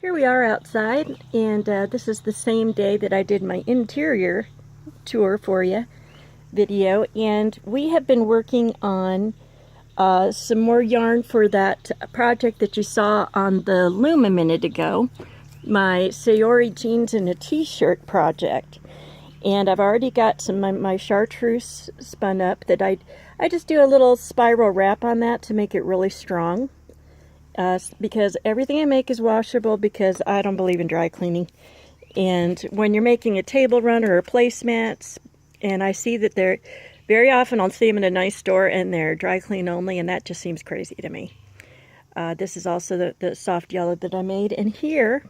Here we are outside, and this is the same day that I did my interior tour for you video, and we have been working on some more yarn for that project that you saw on the loom a minute ago, my saori jeans and a t-shirt project. And I've already got some of my chartreuse spun up that I just do a little spiral wrap on that to make it really strong. Because everything I make is washable, because I don't believe in dry cleaning. And when you're making a table runner or placemats, and I see that they're very often, I'll see them in a nice store and they're dry clean only, and that just seems crazy to me. This is also the soft yellow that I made, and here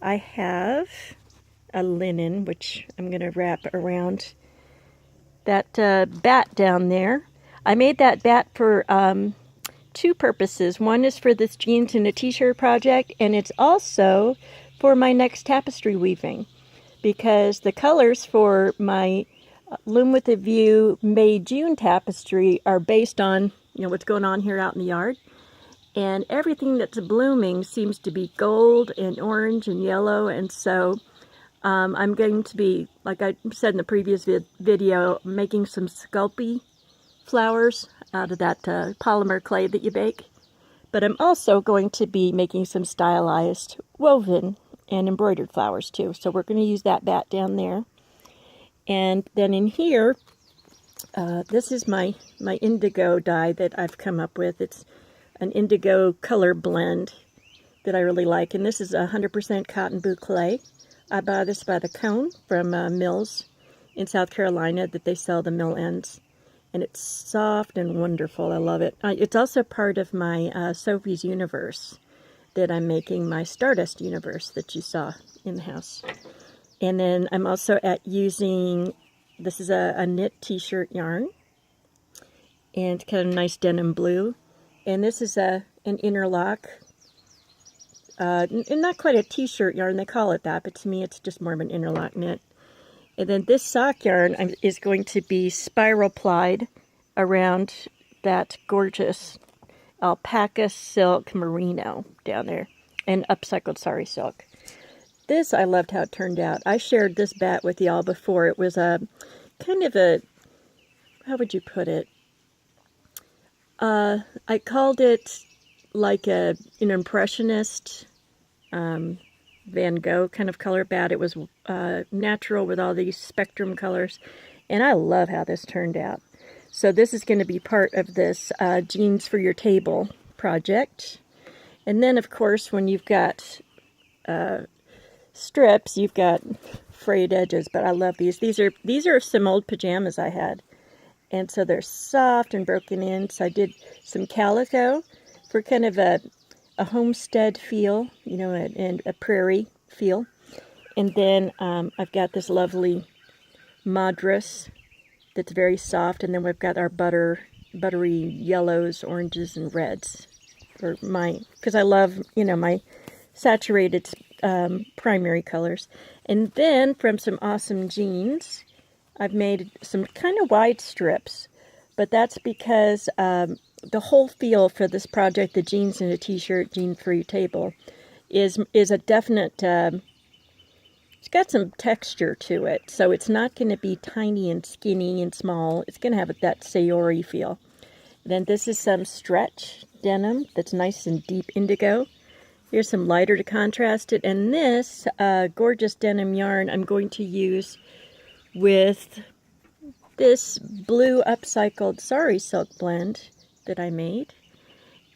I have a linen, which I'm going to wrap around that bat down there. I made that bat for two purposes. One is for this jeans and a t-shirt project, and it's also for my next tapestry weaving, because the colors for my Loom with a View May-June tapestry are based on, what's going on here out in the yard. And everything that's blooming seems to be gold and orange and yellow, and so I'm going to be, like I said in the previous video, making some Sculpey flowers out of that polymer clay that you bake. But I'm also going to be making some stylized woven and embroidered flowers too. So we're going to use that bat down there. And then in here, this is my indigo dye that I've come up with. It's an indigo color blend that I really like. And this is 100% cotton boucle. I bought this by the cone from Mills in South Carolina that they sell the mill ends. And it's soft and wonderful. I love it. It's also part of my Sophie's Universe that I'm making, my Stardust Universe that you saw in the house. And then I'm also using, this is a knit t-shirt yarn, and kind of nice denim blue. And this is an interlock, and not quite a t-shirt yarn, they call it that, but to me it's just more of an interlock knit. And then this sock yarn is going to be spiral plied around that gorgeous alpaca silk merino down there, and upcycled sari silk. This, I loved how it turned out. I shared this bat with y'all before. It was a kind of a, how would you put it? I called it like an impressionist Van Gogh kind of color bat. It was natural with all these spectrum colors, and I love how this turned out. So this is going to be part of this jeans for your table project. And then, of course, when you've got strips, you've got frayed edges, but I love these. These are some old pajamas I had, and so they're soft and broken in. So I did some calico for kind of a homestead feel, and a prairie feel. And then I've got this lovely madras that's very soft, and then we've got our buttery yellows, oranges, and reds for because I love, my saturated primary colors. And then from some awesome jeans, I've made some kind of wide strips, but that's because the whole feel for this project, the jeans and a t-shirt, jean for your table, is a definite, it's got some texture to it. So it's not going to be tiny and skinny and small. It's going to have that saori feel. Then this is some stretch denim that's nice and deep indigo. Here's some lighter to contrast it. And this gorgeous denim yarn I'm going to use with this blue upcycled sari silk blend that I made.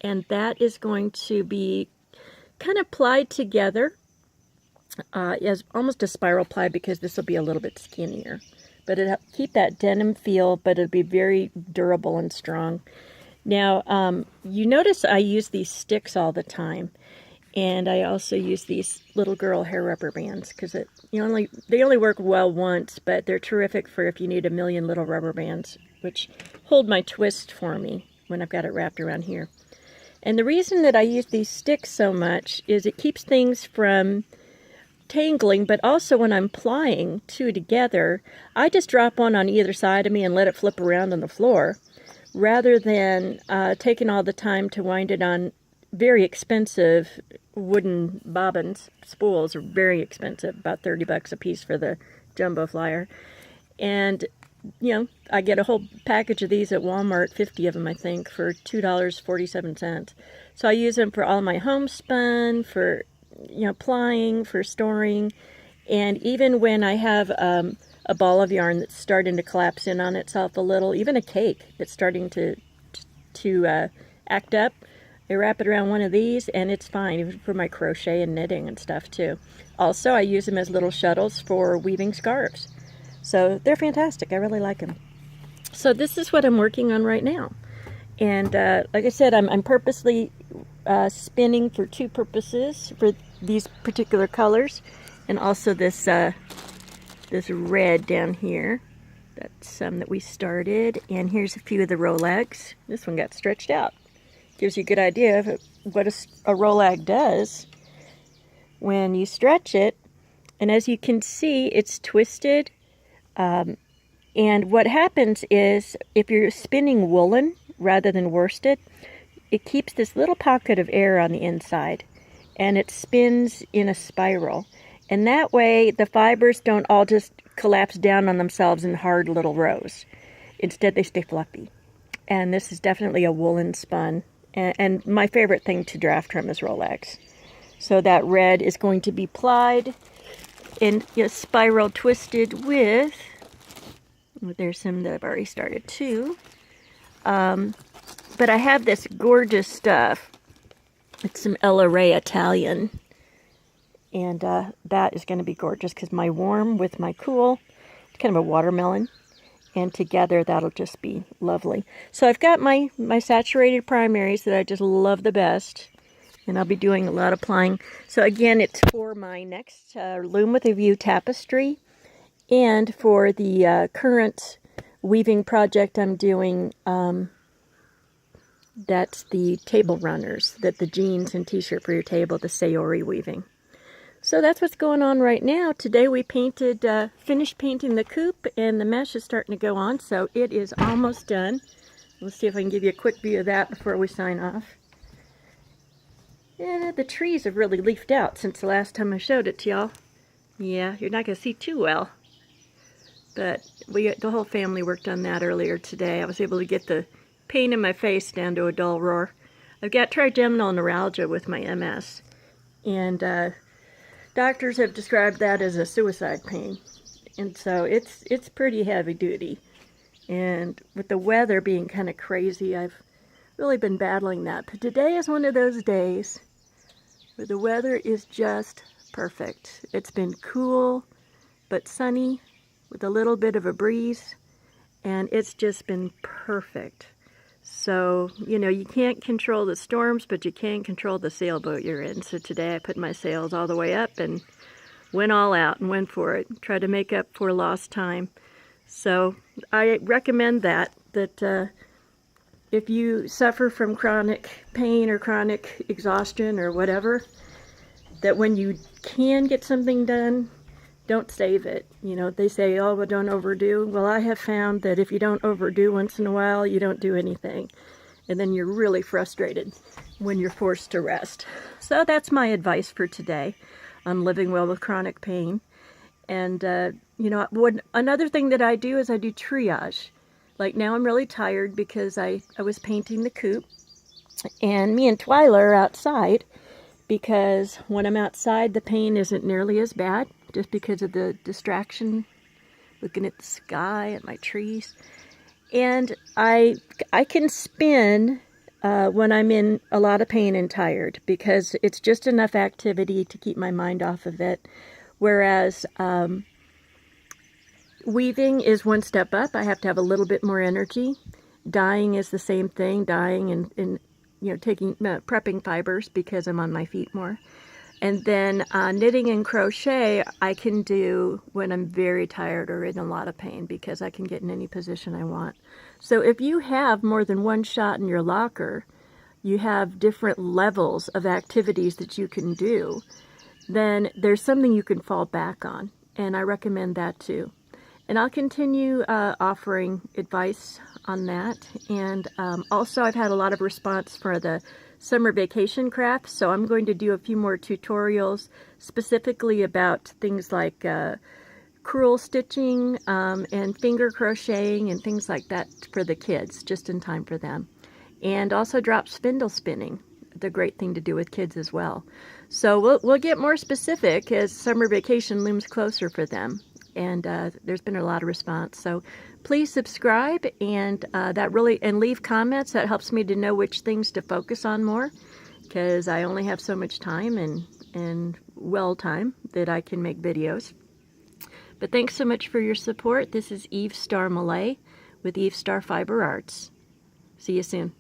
And that is going to be kind of plied together as almost a spiral ply, because this will be a little bit skinnier. But it'll keep that denim feel, but it'll be very durable and strong. Now, you notice I use these sticks all the time. And I also use these little girl hair rubber bands, because they only work well once, but they're terrific for if you need a million little rubber bands, which hold my twist for me when I've got it wrapped around here. And the reason that I use these sticks so much is it keeps things from tangling, but also when I'm plying two together, I just drop one on either side of me and let it flip around on the floor, rather than taking all the time to wind it on very expensive wooden bobbins, spools are very expensive, about 30 bucks a piece for the jumbo flyer. And, you know, I get a whole package of these at Walmart, 50 of them, I think, for $2.47. So I use them for all my homespun, for, you know, plying, for storing, and even when I have a ball of yarn that's starting to collapse in on itself a little, even a cake that's starting to act up, I wrap it around one of these and it's fine, even for my crochet and knitting and stuff too. Also, I use them as little shuttles for weaving scarves. So they're fantastic. I really like them. So this is what I'm working on right now. And like I said, I'm purposely spinning for two purposes, for these particular colors, and also this this red down here. That's some that we started. And here's a few of the rollags. This one got stretched out. Gives you a good idea of what a rollag does when you stretch it. And as you can see, it's twisted. And what happens is, if you're spinning woolen rather than worsted, it keeps this little pocket of air on the inside, and it spins in a spiral. And that way, the fibers don't all just collapse down on themselves in hard little rows. Instead, they stay fluffy. And this is definitely a woolen spun. And my favorite thing to draft trim is rollags. So that red is going to be plied and spiral twisted with, there's some that I've already started too. But I have this gorgeous stuff. It's some Ella Ray Italian. And that is going to be gorgeous because my warm with my cool, it's kind of a watermelon. And together that'll just be lovely. So I've got my saturated primaries that I just love the best. And I'll be doing a lot of plying. So again, it's for my next Loom with a View tapestry. And for the current weaving project I'm doing, that's the table runners, the jeans and t-shirt for your table, the saori weaving. So that's what's going on right now. Today we painted, finished painting the coop, and the mesh is starting to go on, so it is almost done. Let's see if I can give you a quick view of that before we sign off. And the trees have really leafed out since the last time I showed it to y'all. Yeah, you're not going to see too well. But the whole family worked on that earlier today. I was able to get the pain in my face down to a dull roar. I've got trigeminal neuralgia with my MS. And doctors have described that as a suicide pain. And so it's pretty heavy duty. And with the weather being kind of crazy, I've really been battling that. But today is one of those days where the weather is just perfect. It's been cool but sunny with a little bit of a breeze, and it's just been perfect. So, you can't control the storms, but you can control the sailboat you're in. So today I put my sails all the way up and went all out and went for it. Tried to make up for lost time. So I recommend that if you suffer from chronic pain or chronic exhaustion or whatever, that when you can get something done, don't save it. They say, oh, well, don't overdo. Well, I have found that if you don't overdo once in a while, you don't do anything. And then you're really frustrated when you're forced to rest. So that's my advice for today on living well with chronic pain. And, another thing that I do is I do triage. Like now I'm really tired because I was painting the coop. And me and Twyla are outside because when I'm outside, the pain isn't nearly as bad, just because of the distraction, looking at the sky and my trees. And I can spin when I'm in a lot of pain and tired, because it's just enough activity to keep my mind off of it. Whereas weaving is one step up. I have to have a little bit more energy. Dyeing is the same thing, dyeing and prepping fibers because I'm on my feet more. And then knitting and crochet I can do when I'm very tired or in a lot of pain, because I can get in any position I want. So if you have more than one shot in your locker, you have different levels of activities that you can do, then there's something you can fall back on. And I recommend that too. And I'll continue offering advice on that. And also I've had a lot of response for the summer vacation crafts, so I'm going to do a few more tutorials specifically about things like crewel stitching and finger crocheting and things like that for the kids, just in time for them. And also drop spindle spinning, the great thing to do with kids as well. So we'll get more specific as summer vacation looms closer for them. And there's been a lot of response. So please subscribe and and leave comments. That helps me to know which things to focus on more, because I only have so much time and time that I can make videos. But thanks so much for your support. This is Eve Starr Millay with Eve Starr Fiber Arts. See you soon.